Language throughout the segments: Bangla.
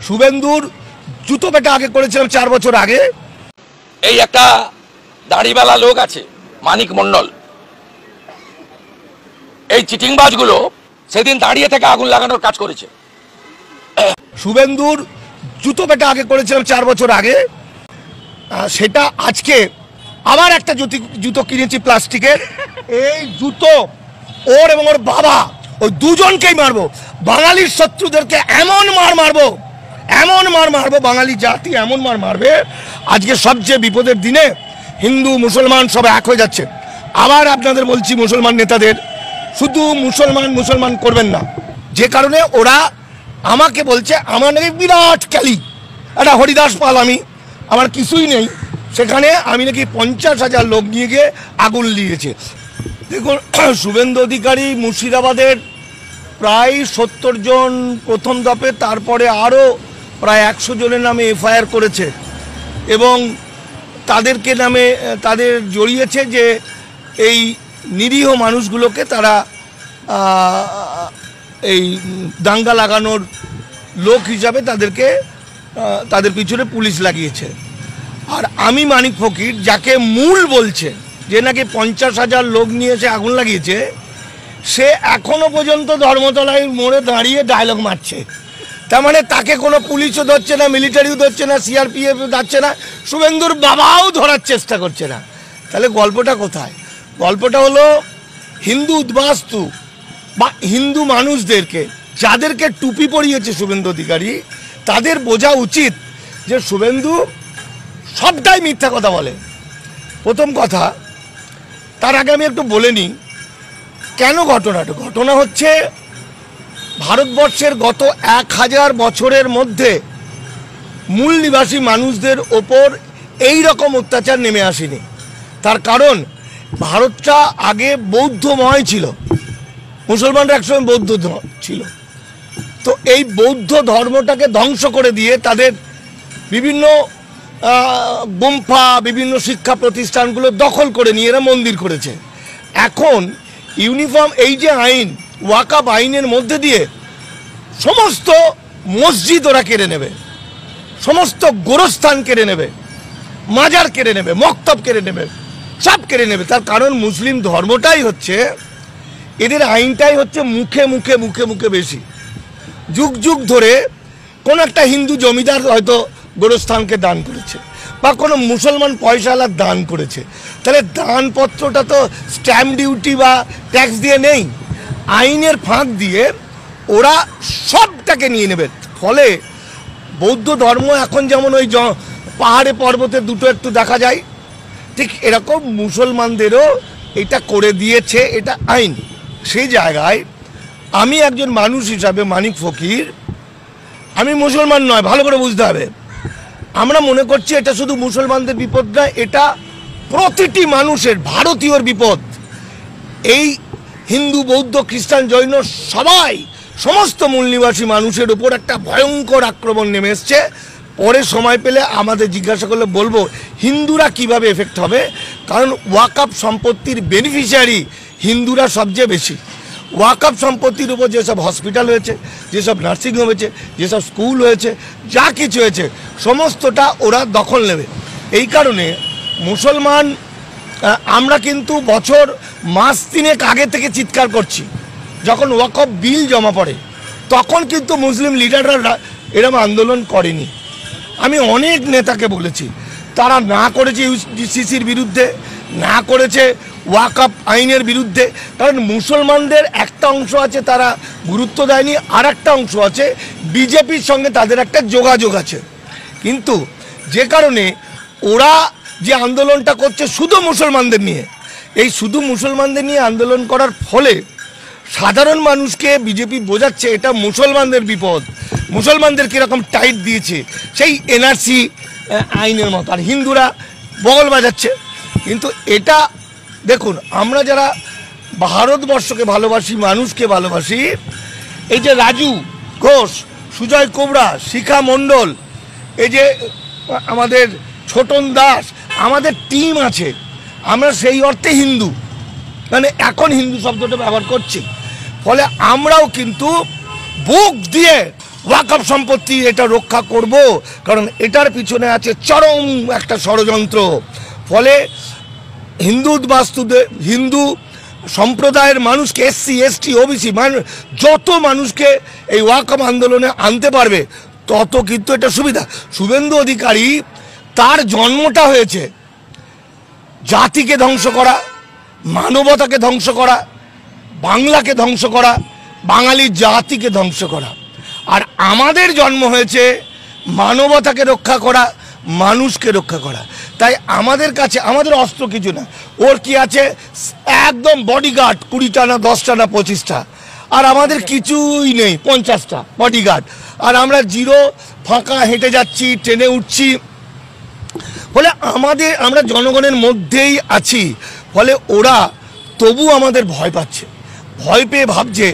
শুভেন্দুর জুতো পেটা আগে করেছিলাম 4 বছর আগে। এই একটা দাড়িওয়ালা লোক আছে মানিক মন্ডল, এই চিটিংবাজগুলো সেদিন দাঁড়িয়ে থেকে আগুন লাগানোর কাজ করেছে। শুভেন্দুর জুতো পেটা আগে করেছিলাম 4 বছর আগে, সেটা আজকে আবার একটা জুতো কিনেছি প্লাস্টিকের। এই জুতো ওর এবং ওর বাবা ওই দুজনকেই মারবো। বাঙালির শত্রুদেরকে এমন মার মারবো, এমন মার মারবো, বাঙালি জাতি এমন মার মারবে। আজকে সবচেয়ে বিপদের দিনে হিন্দু মুসলমান সব এক হয়ে যাচ্ছে। আবার আপনাদের বলছি, মুসলমান নেতাদের শুধু মুসলমান করবেন না, যে কারণে ওরা আমাকে বলছে আমার নাকি বিরাট ক্যালি, একটা হরিদাস পাল আমি, আমার কিছুই নেই, সেখানে আমি নাকি 50,000 লোক নিয়ে গিয়ে আগুন লিয়েছে। দেখুন, শুভেন্দু অধিকারী মুর্শিদাবাদের প্রায় 70 জন প্রথম দফে, তারপরে আরও প্রায় 100 জনের নামে এফআইআর করেছে এবং তাদের জড়িয়েছে যে এই নিরীহ মানুষগুলোকে তারা এই দাঙ্গা লাগানোর লোক হিসাবে তাদের পিছনে পুলিশ লাগিয়েছে। আর আমি মানিক ফকির, যাকে মূল বলছে যে নাকি 50,000 লোক নিয়ে এসে আগুন লাগিয়েছে, সে এখনো পর্যন্ত ধর্মতলায় মোড়ে দাঁড়িয়ে ডায়লগ মারছে। তার মানে তাকে কোনো পুলিশও ধরছে না, মিলিটারিও ধরছে না, সিআরপিএফ ধরছে না, শুভেন্দুর বাবাও ধরার চেষ্টা করছে না। তাহলে গল্পটা কোথায়? গল্পটা হলো হিন্দু উদ্বাস্তু বা হিন্দু মানুষদেরকে, যাদেরকে টুপি পরিয়েছে শুভেন্দু অধিকারী, তাদের বোঝা উচিত যে শুভেন্দু সবটাই মিথ্যা কথা বলে। প্রথম কথা, তার আগে আমি একটু বলে নিই কেন ঘটনা হচ্ছে, ভারতবর্ষের গত 1000 বছরের মধ্যে মূল নিবাসী মানুষদের ওপর এই রকম অত্যাচার নেমে আসেনি। তার কারণ ভারতটা আগে বৌদ্ধময় ছিল, মুসলমানরা একসময় বৌদ্ধ ছিল। তো এই বৌদ্ধ ধর্মটাকে ধ্বংস করে দিয়ে তাদের বিভিন্ন গুম্ফা, বিভিন্ন শিক্ষা প্রতিষ্ঠানগুলো দখল করে নিয়ে এরা মন্দির করেছে। এখন ইউনিফর্ম এই যে আইন, ওয়াকফ আইনের মধ্যে দিয়ে সমস্ত মসজিদ ওরা কেড়ে নেবে, সমস্ত গোরস্থান কেড়ে নেবে, মাজার কেড়ে নেবে, মক্তব কেড়ে নেবে, সব কেড়ে নেবে। তার কারণ মুসলিম ধর্মটাই হচ্ছে, এদের আইনটাই হচ্ছে মুখে মুখে মুখে মুখে বেশি। যুগ যুগ ধরে কোনো একটা হিন্দু জমিদার হয়তো গোরস্থানকে দান করেছে বা কোনো মুসলমান পয়সাওয়ালা দান করেছে, তাহলে দানপত্রটা তো স্ট্যাম্প ডিউটি বা ট্যাক্স দিয়ে নেই, আইনের ফাঁক দিয়ে ওরা সবটাকে নিয়ে নেবে। ফলে বৌদ্ধ ধর্ম এখন যেমন ওই পাহাড়ে পর্বতে দুটো একটু দেখা যায়, ঠিক এরকম মুসলমানদেরও এটা করে দিয়েছে, এটা আইন। সেই জায়গায় আমি একজন মানুষ হিসাবে মানিক ফকির, আমি মুসলমান নয়, ভালো করে বুঝতে হবে। আমরা মনে করছি এটা শুধু মুসলমানদের বিপদ নয়, এটা প্রতিটি মানুষের, ভারতীয়র বিপদ। এই হিন্দু, বৌদ্ধ, খ্রিস্টান, জৈন সবাই, সমস্ত মূল নিবাসী মানুষের উপর একটা ভয়ঙ্কর আক্রমণ নেমে এসছে। পরে সময় পেলে আমাদের জিজ্ঞাসা করলে বলবো হিন্দুরা কিভাবে এফেক্ট হবে, কারণ ওয়াকফ সম্পত্তির বেনিফিশিয়ারি হিন্দুরা সবচেয়ে বেশি। ওয়াকফ সম্পত্তির উপর যেসব হসপিটাল হয়েছে, যেসব নার্সিংহোম হয়েছে, যেসব স্কুল হয়েছে, যা কিছু হয়েছে সমস্তটা ওরা দখল নেবে। এই কারণে মুসলমান, আমরা কিন্তু বছর মাস 3 আগে থেকে চিৎকার করছি। যখন ওয়াকফ বিল জমা পড়ে তখন কিন্তু মুসলিম লিডাররা এরকম আন্দোলন করেনি। আমি অনেক নেতাকে বলেছি, তারা না করেছে ইউজিসির বিরুদ্ধে, না করেছে ওয়াকফ আইনের বিরুদ্ধে, কারণ মুসলমানদের একটা অংশ আছে তারা গুরুত্ব দেয়নি, আর একটা অংশ আছে বিজেপির সঙ্গে তাদের একটা যোগাযোগ আছে। কিন্তু যে কারণে ওরা যে আন্দোলনটা করছে শুধু মুসলমানদের নিয়ে, এই শুধু মুসলমানদের নিয়ে আন্দোলন করার ফলে সাধারণ মানুষকে বিজেপি বোঝাচ্ছে এটা মুসলমানদের বিপদ, মুসলমানদের কীরকম টাইট দিয়েছে সেই এনআরসি আইনের মতো, আর হিন্দুরা বগল বাজাচ্ছে। কিন্তু এটা দেখুন, আমরা যারা ভারতবর্ষকে ভালোবাসি, মানুষকে ভালোবাসি, এই যে রাজু ঘোষ, সুজয় কোবরা, শিখা মণ্ডল, এই যে আমাদের ছোটন দাস, আমাদের টিম আছে, আমরা সেই অর্থে হিন্দু, মানে এখন হিন্দু শব্দটা ব্যবহার করছি। ফলে আমরাও কিন্তু বুক দিয়ে ওয়াকফ সম্পত্তি এটা রক্ষা করব, কারণ এটার পিছনে আছে চরম একটা ষড়যন্ত্র। ফলে হিন্দু সম্প্রদায়ের মানুষকে, SC ST OBC যত মানুষকে এই ওয়াকফ আন্দোলনে আনতে পারবে তত কিন্তু এটা সুবিধা। শুভেন্দু অধিকারী, তার জন্মটা হয়েছে জাতিকে ধ্বংস করা, মানবতাকে ধ্বংস করা, বাংলাকে ধ্বংস করা, বাঙালি জাতিকে ধ্বংস করা। আর আমাদের জন্ম হয়েছে মানবতাকে রক্ষা করা, মানুষকে রক্ষা করা। তাই আমাদের কাছে আমাদের অস্ত্র কিছু না, ওর কি আছে একদম বডিগার্ড 20টা না 10টা না 25টা, আর আমাদের কিছুই নেই 50টা বডিগার্ড, আর আমরা জিরো ফাঁকা হেঁটে যাচ্ছি, ট্রেনে উঠছি। ফলে আমরা জনগণের মধ্যেই আছি। ফলে ওরা তবু আমাদের ভয় পাচ্ছে, ভয় পেয়ে ভাবছে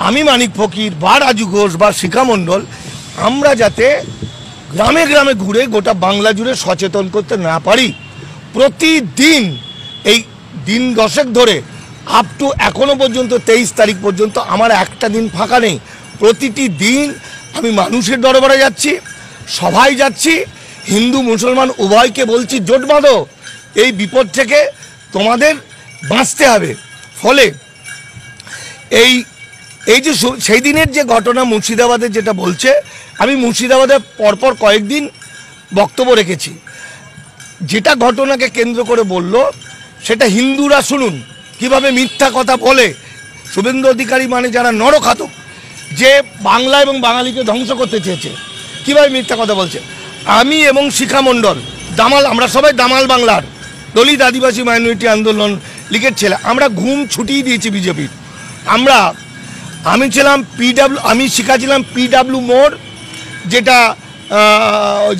আমি মানিক ফকির বা রাজু ঘোষ বা শিখা মণ্ডল আমরা যাতে গ্রামে গ্রামে ঘুরে গোটা বাংলা জুড়ে সচেতন করতে না পারি। প্রতিদিন এই দিন 10 ধরে আপ টু এখনো পর্যন্ত 23 তারিখ পর্যন্ত আমার একটা দিন ফাঁকা নেই। প্রতিটি দিন আমি মানুষের দরবারে যাচ্ছি, সভায় যাচ্ছি, হিন্দু মুসলমান উভয়কে বলছি জোট বাঁধো, এই বিপদ থেকে তোমাদের বাঁচতে হবে। ফলে এই যে সেই দিনের যে ঘটনা মুর্শিদাবাদে যেটা বলছে, আমি মুর্শিদাবাদে পরপর কয়েকদিন বক্তব্য রেখেছি। যেটা ঘটনাকে কেন্দ্র করে বলল সেটা হিন্দুরা শুনুন কিভাবে মিথ্যা কথা বলে। শুভেন্দু অধিকারী যারা নরখাতক, যে বাংলা এবং বাঙালিকে ধ্বংস করতে চেয়েছে, কীভাবে মিথ্যা কথা বলছে। আমি এবং শিখা মণ্ডল দামাল, আমরা সবাই দামাল বাংলার দলিত আদিবাসী মাইনরিটি আন্দোলন লীগের ছেলে, আমরা ঘুম ছুটিয়ে দিয়েছি বিজেপির। আমি শিখা ছিলাম PW মোড়, যেটা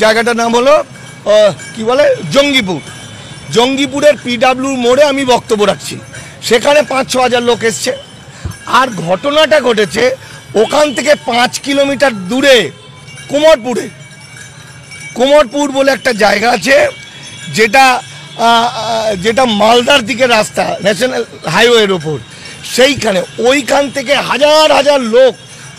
জায়গাটার নাম হলো কি বলে জঙ্গিপুরের PW মোড়ে আমি বক্তব্য রাখছি। সেখানে 5-6 হাজার লোক এসছে। আর ঘটনাটা ঘটেছে ওখান থেকে 5 কিলোমিটার দূরে কুমোরপুর বলে একটা জায়গা আছে, যেটা মালদার দিকে রাস্তা, ন্যাশনাল হাইওয়ের ওপর। ওইখান থেকে হাজার হাজার লোক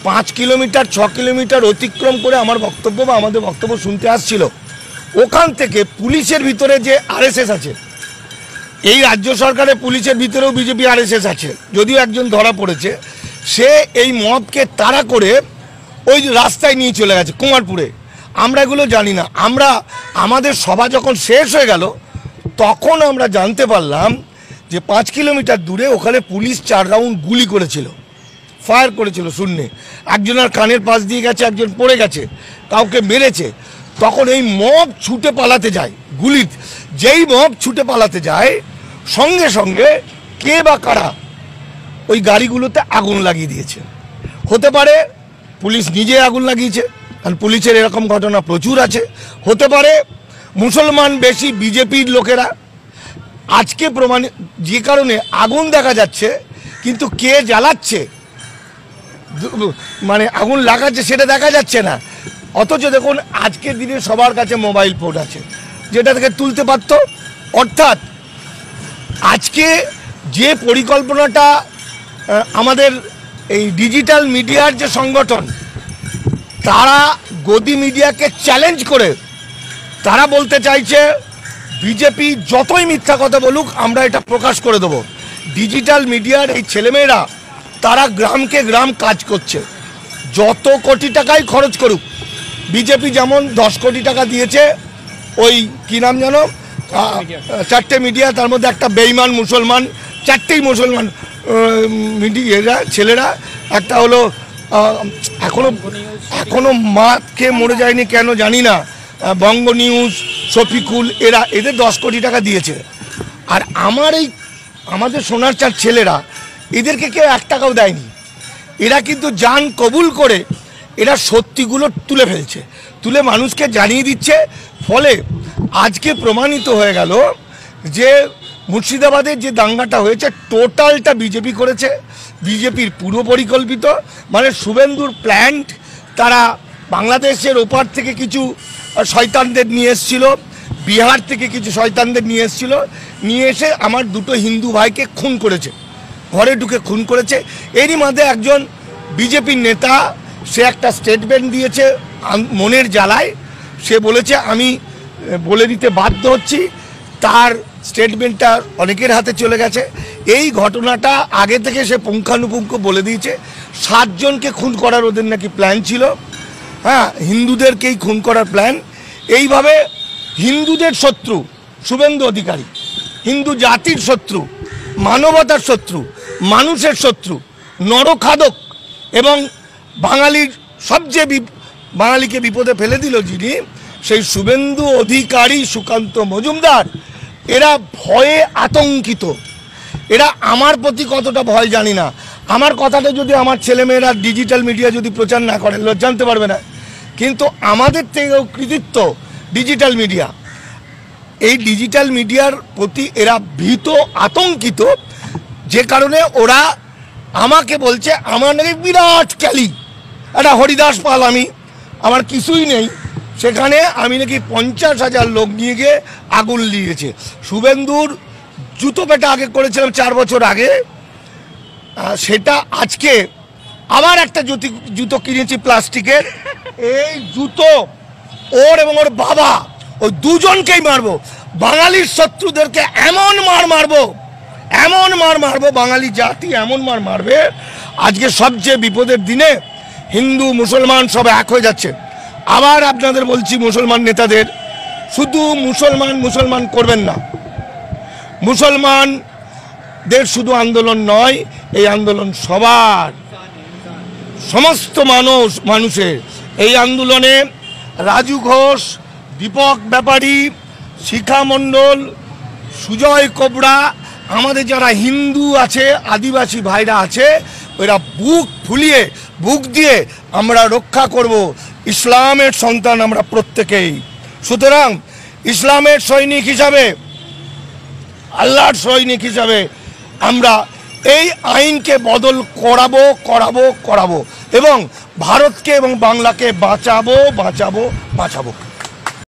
5 কিলোমিটার 6 কিলোমিটার অতিক্রম করে আমার বক্তব্য বা আমাদের বক্তব্য শুনতে আসছিল। ওখান থেকে পুলিশের ভিতরে যে RSS আছে, এই রাজ্য সরকারের পুলিশের ভিতরেও বিজেপি RSS আছে, যদিও একজন ধরা পড়েছে, সে এই মবকে তাড়া করে ওই রাস্তায় নিয়ে চলে গেছে কুমারপুরে। আমরা এগুলো জানি না। আমাদের সভা যখন শেষ হয়ে গেল তখন আমরা জানতে পারলাম যে 5 কিলোমিটার দূরে ওখানে পুলিশ 4 রাউন্ড গুলি করেছিল, ফায়ার করেছিল শূন্যে। একজনের কানের পাশ দিয়ে গেছে, একজন পড়ে গেছে, কাউকে মেরেছে। তখন এই মব ছুটে পালাতে যায়, যেই মব ছুটে পালাতে যায় সঙ্গে সঙ্গে কে বা কারা ওই গাড়িগুলোতে আগুন লাগিয়ে দিয়েছে। হতে পারে পুলিশ নিজে আগুন লাগিয়েছে, কারণ পুলিশের এরকম ঘটনা প্রচুর আছে। হতে পারে মুসলমান বেশি বিজেপির লোকেরা। আজকে যে কারণে আগুন দেখা যাচ্ছে, কিন্তু কে জ্বালাচ্ছে আগুন লাগাচ্ছে সেটা দেখা যাচ্ছে না। অথচ দেখুন আজকের দিনে সবার কাছে মোবাইল ফোন আছে, যেটা থেকে তুলতে পারত। অর্থাৎ আজকে যে পরিকল্পনাটা আমাদের এই ডিজিটাল মিডিয়ার যে সংগঠন, তারা গদি মিডিয়াকে চ্যালেঞ্জ করে তারা বলতে চাইছে বিজেপি যতই মিথ্যা কথা বলুক আমরা এটা প্রকাশ করে দেবো। ডিজিটাল মিডিয়ার এই ছেলেমেয়েরা তারা গ্রামকে গ্রাম কাজ করছে, যত কোটি টাকাই খরচ করুক। বিজেপি যেমন 10 কোটি টাকা দিয়েছে ওই কি নাম জানো, 4টে মিডিয়া, তার মধ্যে একটা বেঈমান মুসলমান, 4টেই মুসলমান মিডিয়া ছেলেরা। একটা হলো এখনো মাকে মরে যায়নি কেন জানি না, বঙ্গ নিউজ, শফিকুল, এদের 10 কোটি টাকা দিয়েছে। আর আমাদের সোনার চার ছেলেরা, এদেরকে কেউ 1 টাকাও দেয়নি। এরা কিন্তু জান কবুল করে এরা সত্যিগুলো তুলে ফেলছে, তুলে মানুষকে জানিয়ে দিচ্ছে। ফলে আজকে প্রমাণিত হয়ে গেল যে মুর্শিদাবাদের যে দাঙ্গাটা হয়েছে টোটালটা বিজেপি করেছে, বিজেপির পুরো পরিকল্পিত। শুভেন্দুর প্ল্যান্ট, তারা বাংলাদেশের ওপার থেকে কিছু শয়তানদের নিয়ে এসেছিল, বিহার থেকে কিছু শয়তানদের নিয়ে এসেছিল, নিয়ে এসে আমার 2টো হিন্দু ভাইকে খুন করেছে, ঘরে ঢুকে খুন করেছে। এরই মধ্যে একজন বিজেপির নেতা সে একটা স্টেটমেন্ট দিয়েছে মনের জ্বালায়। সে বলেছে আমি বলে দিতে বাধ্য হচ্ছি, তার স্টেটমেন্টটা অনেকের হাতে চলে গেছে। এই ঘটনাটা আগে থেকে সে পুঙ্খানুপুঙ্খ বলে দিয়েছে। 7 জনকে খুন করার ওদের নাকি প্ল্যান ছিল, হ্যাঁ, হিন্দুদেরকেই খুন করার প্ল্যান। এইভাবে হিন্দুদের শত্রু শুভেন্দু অধিকারী, হিন্দু জাতির শত্রু, মানবতার শত্রু, মানুষের শত্রু, নরখাদক এবং বাঙালির সবচেয়ে বাঙালিকে বিপদে ফেলে দিল যিনি, সেই শুভেন্দু অধিকারী, সুকান্ত মজুমদার, এরা ভয়ে আতঙ্কিত। এরা আমার প্রতি কতটা ভয় জানি না। আমার কথাটা যদি আমার ছেলেমেয়েরা ডিজিটাল মিডিয়া যদি প্রচার না করে জানতে পারবে না, কিন্তু আমাদের থেকেও কৃতিত্ব ডিজিটাল মিডিয়া। এই ডিজিটাল মিডিয়ার প্রতি এরা ভীত, আতঙ্কিত, যে কারণে ওরা আমাকে বলছে আমার নাকি বিরাট ক্যালি, একটা হরিদাস পাল আমি, আমার কিছুই নেই, সেখানে আমি নাকি 50,000 লোক নিয়ে গিয়ে আগুন লিয়েছে। শুভেন্দুর জুতো পেটা আগে করেছিলাম 4 বছর আগে, সেটা আজকে আবার একটা জুতো কিনেছি প্লাস্টিকের। এই জুতো ওর এবং ওর বাবা, ওই দুজনকেই মারবো। বাঙালির শত্রুদেরকে এমন মার মারবো, এমন মার মারবো, বাঙালি জাতি এমন মার মারবে। আজকে সবচেয়ে বিপদের দিনে হিন্দু মুসলমান সব এক হয়ে যাচ্ছে। আবার আপনাদের বলছি, মুসলমান নেতাদের, শুধু মুসলমান করবেন না। মুসলমানদের শুধু আন্দোলন নয়, এই আন্দোলন সবার, সমস্ত মানুষের। এই আন্দোলনে রাজু ঘোষ, দীপক ব্যাপারী, শিখা মণ্ডল, সুজয় কোবরা, আমাদের যারা হিন্দু আছে, আদিবাসী ভাইরা আছে, ওরা বুক ফুলিয়ে, বুক দিয়ে আমরা রক্ষা করব ইসলামের সন্তান আমরা প্রত্যেকেই। সুতরাং ইসলামের সৈনিক হিসাবে, আল্লাহর সৈনিক হিসাবে আমরা এই আইনকে বদল করাবো এবং ভারতকে এবং বাংলাকে বাঁচাবো।